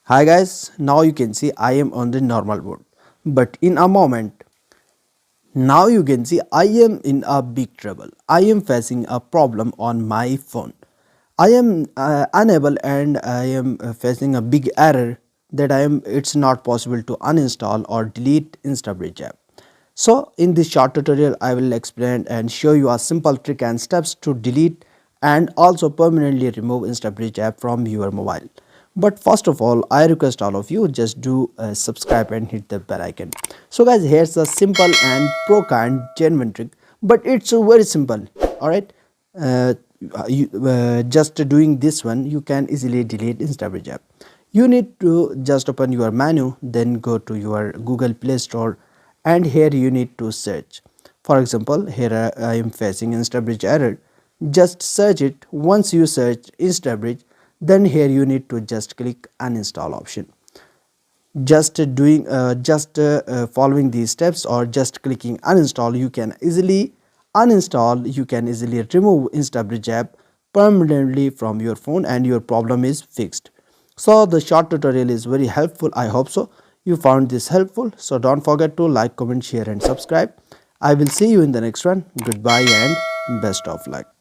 Hi guys, now you can see I am on the normal mode, but in a moment now you can see I am in a big trouble. I am facing a problem on my phone. I am unable and I am facing a big error that it's not possible to uninstall or delete Instabridge app. So in this short tutorial I will explain and show you a simple trick and steps to delete and also permanently remove Instabridge app from your mobile. But first of all, I request all of you just do subscribe and hit the bell icon. So guys, here's a simple and pro kind genuine trick, but it's very simple. All right, just doing this one, you can easily delete Instabridge app. You need to just open your menu, then go to your Google Play Store, and here you need to search. For example, here I am facing Instabridge error. Just search it. Once you search Instabridge, then here you need to just click uninstall option. Just following these steps or just clicking uninstall, you can easily remove Instabridge app permanently from your phone and your problem is fixed. So the short tutorial is very helpful. I hope so you found this helpful. So don't forget to like, comment, share and subscribe. I will see you in the next one. Goodbye and best of luck.